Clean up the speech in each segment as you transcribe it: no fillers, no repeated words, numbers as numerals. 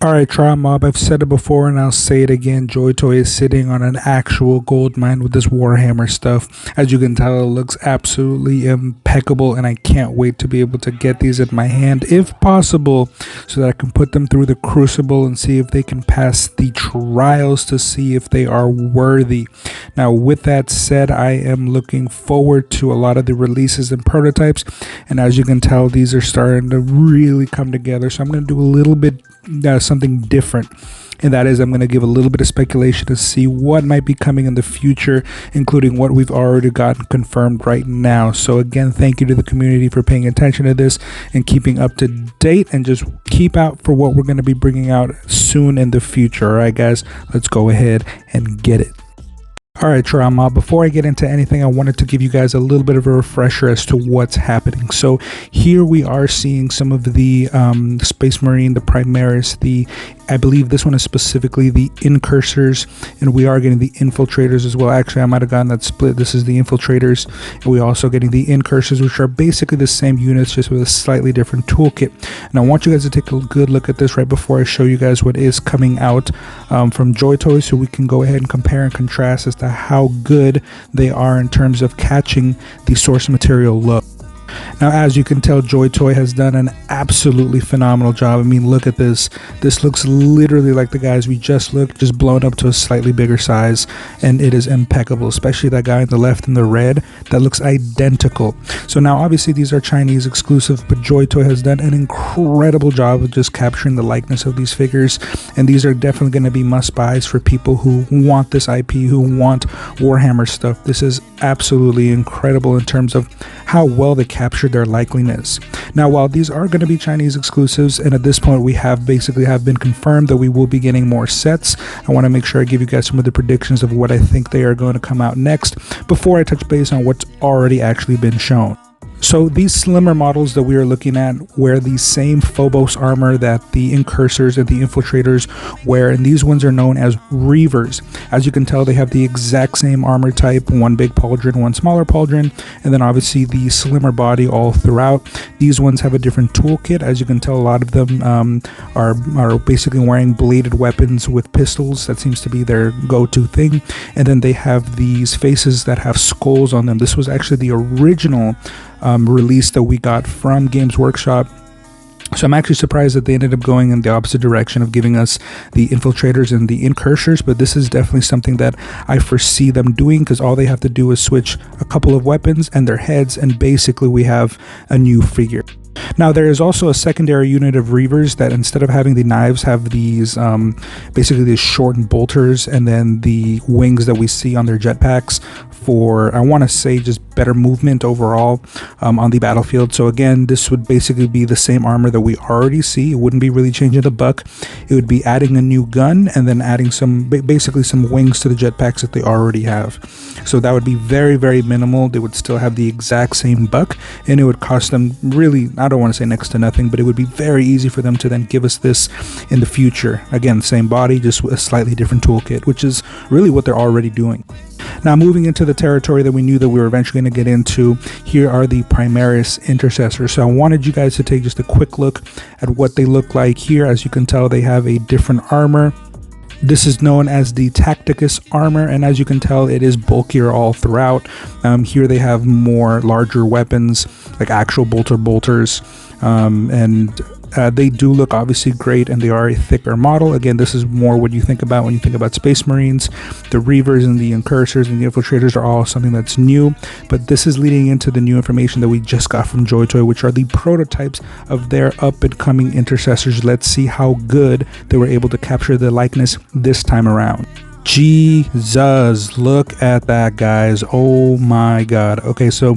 Alright, Trial Mob, I've said it before and I'll say it again. Joytoy is sitting on an actual gold mine with this Warhammer stuff. As you can tell, it looks absolutely impeccable, and I can't wait to be able to get these in my hand, if possible, so that I can put them through the crucible and see if they can pass the trials to see if they are worthy. Now, with that said, I am looking forward to a lot of the releases and prototypes, and as you can tell, these are starting to really come together. So I'm going to do a little bit something different, and that is I'm going to give a little bit of speculation to see what might be coming in the future, including what we've already gotten confirmed right now. So again, thank you to the community for paying attention to this and keeping up to date, and just keep out for what we're going to be bringing out soon in the future. All right, guys, let's go ahead and get it. Alright, Trial Mob, before I get into anything, I wanted to give you guys a little bit of a refresher as to what's happening. So here we are seeing some of the Space Marine, the Primaris, I believe this one is specifically the Intercessors, and we are getting the Infiltrators as well. Actually, I might have gotten that split. This is the Infiltrators, and we're also getting the Intercessors, which are basically the same units, just with a slightly different toolkit. And I want you guys to take a good look at this right before I show you guys what is coming out from Joytoy, so we can go ahead and compare and contrast as to how good they are in terms of catching the source material look. Now, as you can tell, Joytoy has done an absolutely phenomenal job. I mean, look at this. This looks literally like the guys we just looked, just blown up to a slightly bigger size, and it is impeccable, especially that guy on the left in the red. That looks identical. So now, obviously, these are Chinese exclusive, but Joytoy has done an incredible job of just capturing the likeness of these figures, and these are definitely going to be must-buys for people who want this IP, who want Warhammer stuff. This is absolutely incredible in terms of how well they captured their likeliness. Now, while these are going to be Chinese exclusives, and at this point we have been confirmed that we will be getting more sets, I want to make sure I give you guys some of the predictions of what I think they are going to come out next before I touch base on what's already actually been shown. So these slimmer models that we are looking at wear the same Phobos armor that the Intercessors and the Infiltrators wear, and these ones are known as Reavers. As you can tell, they have the exact same armor type, one big pauldron, one smaller pauldron, and then obviously the slimmer body all throughout. These ones have a different toolkit. As you can tell, a lot of them are basically wearing bladed weapons with pistols. That seems to be their go-to thing. And then they have these faces that have skulls on them. This was actually the original release that we got from Games Workshop. So I'm actually surprised that they ended up going in the opposite direction of giving us the Infiltrators and the Intercessors, but this is definitely something that I foresee them doing, because all they have to do is switch a couple of weapons and their heads, and basically we have a new figure. Now, there is also a secondary unit of Reavers that, instead of having the knives, have these basically these shortened bolters, and then the wings that we see on their jetpacks for, I want to say, just better movement overall on the battlefield. So again, this would basically be the same armor that we already see. It wouldn't be really changing the buck. It would be adding a new gun and then adding basically some wings to the jetpacks that they already have. So that would be very, very minimal. They would still have the exact same buck, and it would cost them really, I don't want to say next to nothing, but it would be very easy for them to then give us this in the future. Again, same body, just a slightly different toolkit, which is really what they're already doing. Now, moving into the territory that we knew that we were eventually going to get into, here are the Primaris Intercessors. So I wanted you guys to take just a quick look at what they look like here. As you can tell, they have a different armor. This is known as the Tacticus armor, and as you can tell, it is bulkier all throughout. Here they have more larger weapons, like actual bolters, and they do look obviously great, and they are a thicker model. Again, this is more what you think about when you think about Space Marines. The Reavers and the Intercessors and the Infiltrators are all something that's new, but this is leading into the new information that we just got from Joytoy, which are the prototypes of their up-and-coming Intercessors. Let's see how good they were able to capture the likeness this time around. Jesus, look at that, guys. Oh my god. Okay, so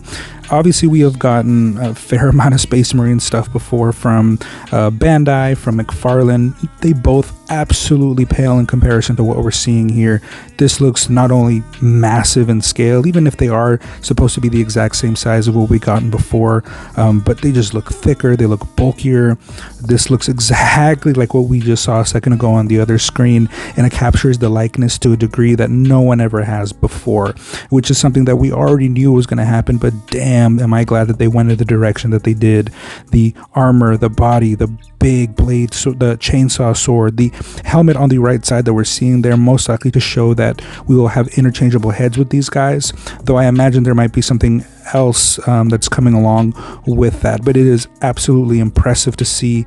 obviously we have gotten a fair amount of Space Marine stuff before from Bandai, from McFarlane. They both absolutely pale in comparison to what we're seeing here. This looks not only massive in scale, even if they are supposed to be the exact same size of what we gotten before, but they just look thicker, they look bulkier. This looks exactly like what we just saw a second ago on the other screen, and it captures the likeness to a degree that no one ever has before, which is something that we already knew was going to happen, but damn, damn, am I glad that they went in the direction that they did. The armor, the body, the big blade, so the chainsaw sword, the helmet on the right side that we're seeing there, most likely to show that we will have interchangeable heads with these guys, though I imagine there might be something else that's coming along with that. But it is absolutely impressive to see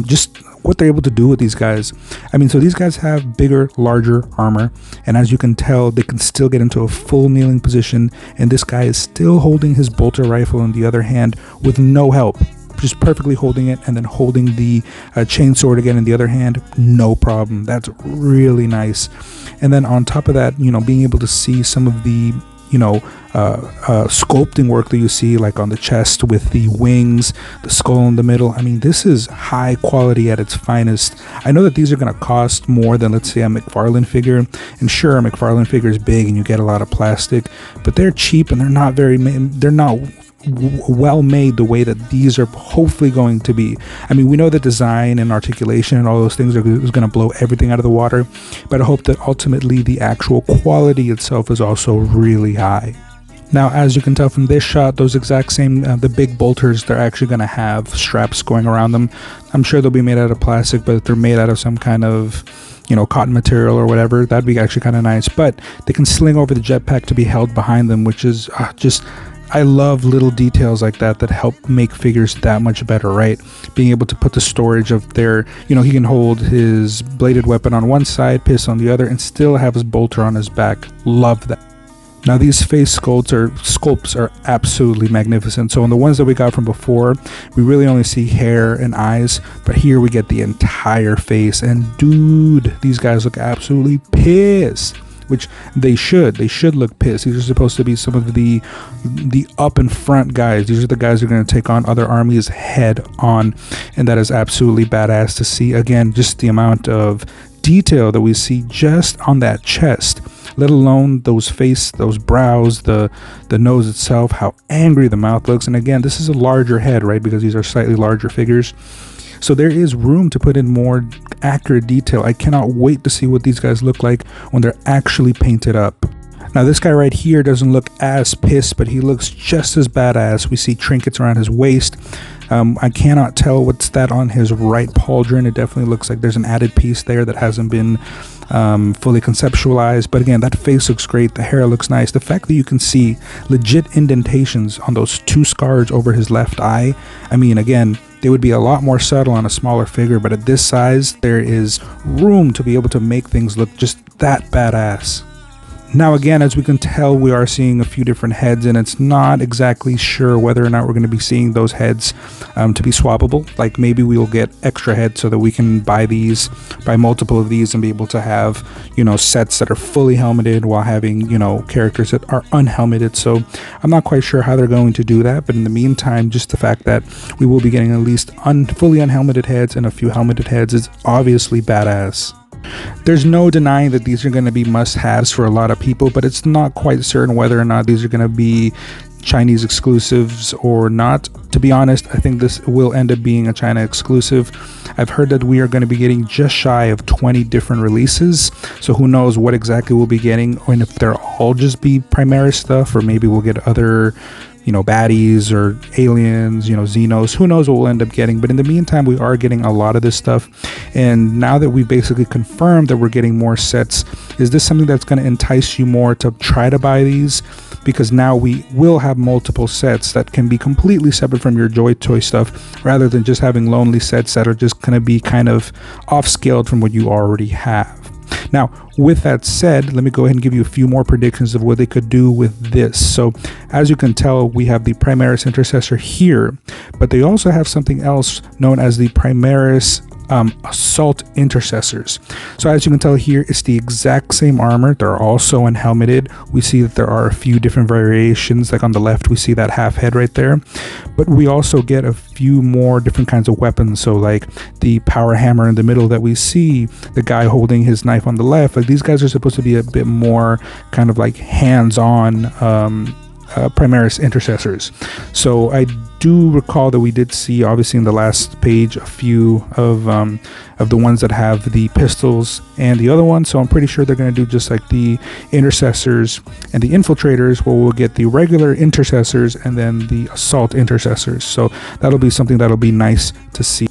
just what they're able to do with these guys. I mean, so these guys have bigger, larger armor, and as you can tell, they can still get into a full kneeling position, and this guy is still holding his bolter rifle in the other hand with no help, just perfectly holding it, and then holding the chainsword again in the other hand, no problem. That's really nice. And then on top of that, you know, being able to see some of the sculpting work that you see, like on the chest with the wings, the skull in the middle. I mean, this is high quality at its finest. I know that these are going to cost more than, let's say, a McFarlane figure, and sure, a McFarlane figure is big and you get a lot of plastic, but they're cheap and they're not well made the way that these are hopefully going to be. I mean, we know the design and articulation and all those things is going to blow everything out of the water, but I hope that ultimately the actual quality itself is also really high. Now, as you can tell from this shot, those exact same, the big bolters, they're actually going to have straps going around them. I'm sure they'll be made out of plastic, but if they're made out of some kind of, you know, cotton material or whatever, that'd be actually kind of nice. But they can sling over the jetpack to be held behind them, which is just... I love little details like that help make figures that much better, right? Being able to put the storage of their, you know, he can hold his bladed weapon on one side, pistol on the other, and still have his bolter on his back. Love that. Now, these face sculpts are absolutely magnificent. So on the ones that we got from before, we really only see hair and eyes, but here we get the entire face. And dude, these guys look absolutely pissed. Which they should look pissed. These are supposed to be some of the up and front guys. These are the guys who are going to take on other armies head on, and that is absolutely badass to see. Again, just the amount of detail that we see just on that chest, let alone those brows, the nose itself, how angry the mouth looks. And again, this is a larger head, right, because these are slightly larger figures. So there is room to put in more accurate detail. I cannot wait to see what these guys look like when they're actually painted up. Now, this guy right here doesn't look as pissed, but he looks just as badass. We see trinkets around his waist. I cannot tell what's that on his right pauldron. It definitely looks like there's an added piece there that hasn't been fully conceptualized. But again, that face looks great. The hair looks nice. The fact that you can see legit indentations on those 2 scars over his left eye. I mean, again, they would be a lot more subtle on a smaller figure, but at this size, there is room to be able to make things look just that badass. Now, again, as we can tell, we are seeing a few different heads, and it's not exactly sure whether or not we're going to be seeing those heads to be swappable. Like, maybe we will get extra heads so that we can buy multiple of these and be able to have, you know, sets that are fully helmeted while having, you know, characters that are unhelmeted. So I'm not quite sure how they're going to do that, but in the meantime, just the fact that we will be getting at least fully unhelmeted heads and a few helmeted heads is obviously badass. There's no denying that these are going to be must-haves for a lot of people, but it's not quite certain whether or not these are going to be Chinese exclusives or not. To be honest, I think this will end up being a China exclusive. I've heard that we are going to be getting just shy of 20 different releases, so who knows what exactly we'll be getting, and if they'll all just be Primaris stuff, or maybe we'll get other, you know, baddies or aliens, you know, Xenos. Who knows what we'll end up getting. But in the meantime, we are getting a lot of this stuff. And now that we've basically confirmed that we're getting more sets, is this something that's going to entice you more to try to buy these? Because now we will have multiple sets that can be completely separate from your Joytoy stuff, rather than just having lonely sets that are just going to be kind of off-scaled from what you already have. Now, with that said, let me go ahead and give you a few more predictions of what they could do with this. So, as you can tell, we have the Primaris intercessor here, but they also have something else known as the Primaris assault intercessors. So as you can tell here, it's the exact same armor. They're also unhelmeted. We see that there are a few different variations. Like on the left, we see that half head right there, but we also get a few more different kinds of weapons. So like the power hammer in the middle that we see, the guy holding his knife on the left, like these guys are supposed to be a bit more kind of like hands-on Primaris intercessors. So I do recall that we did see, obviously in the last page, a few of the ones that have the pistols and the other one. So I'm pretty sure they're going to do just like the intercessors and the infiltrators, where we'll get the regular intercessors and then the assault intercessors. So that'll be something that'll be nice to see.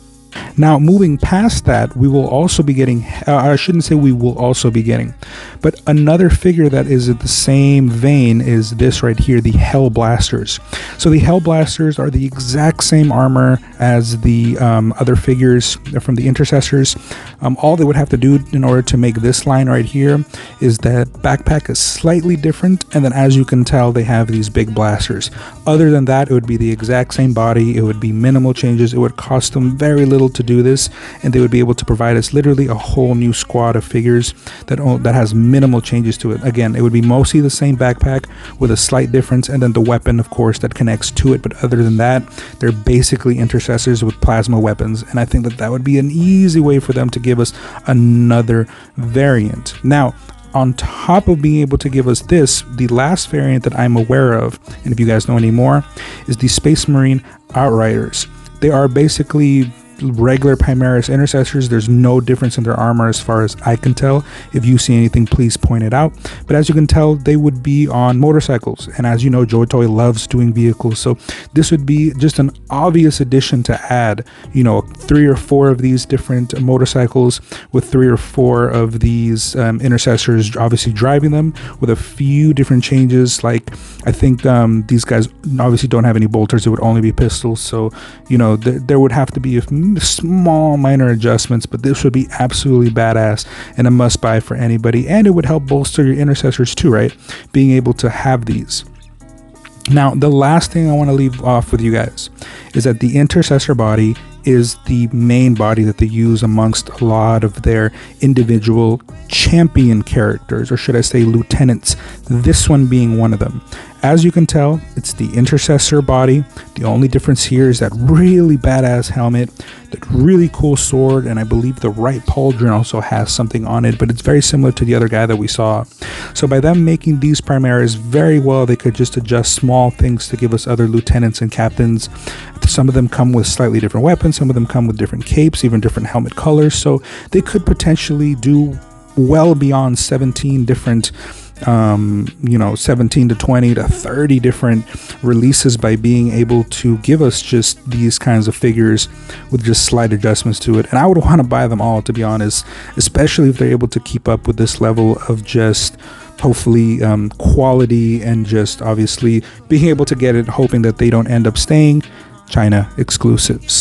Now, moving past that, we will also be getting, I shouldn't say we will also be getting, but another figure that is in the same vein is this right here, the Hell Blasters. So the Hell Blasters are the exact same armor as the other figures from the intercessors. All they would have to do in order to make this line right here is that backpack is slightly different, and then as you can tell, they have these big blasters. Other than that, it would be the exact same body. It would be minimal changes. It would cost them very little to do this, and they would be able to provide us literally a whole new squad of figures that has minimal changes to it. Again, it would be mostly the same backpack with a slight difference, and then the weapon, of course, that connects to it. But other than that, they're basically intercessors with plasma weapons, and I think that would be an easy way for them to give us another variant. Now, on top of being able to give us this, the last variant that I'm aware of, and if you guys know any more, is the Space Marine Outriders. They are basically regular Primaris intercessors. There's no difference in their armor as far as I can tell. If you see anything, please point it out. But as you can tell, they would be on motorcycles, and as you know, Joytoy loves doing vehicles, so this would be just an obvious addition to add, 3 or 4 of these different motorcycles with 3 or 4 of these intercessors obviously driving them, with a few different changes. Like, I think these guys obviously don't have any bolters. It would only be pistols, so there would have to be a small minor adjustments, but this would be absolutely badass and a must buy for anybody, and it would help bolster your intercessors too, right? Being able to have these. Now, the last thing I want to leave off with you guys is that the intercessor body is the main body that they use amongst a lot of their individual champion characters, or should I say lieutenants, this one being one of them. As you can tell, it's the intercessor body. The only difference here is that really badass helmet, that really cool sword, and I believe the right pauldron also has something on it, but it's very similar to the other guy that we saw. So by them making these Primaris very well, they could just adjust small things to give us other lieutenants and captains. Some of them come with slightly different weapons, some of them come with different capes, even different helmet colors, so they could potentially do well beyond 17 different 17 to 20 to 30 different releases by being able to give us just these kinds of figures with just slight adjustments to it. And I would want to buy them all, to be honest, especially if they're able to keep up with this level of just hopefully quality, and just obviously being able to get it, hoping that they don't end up staying China exclusives.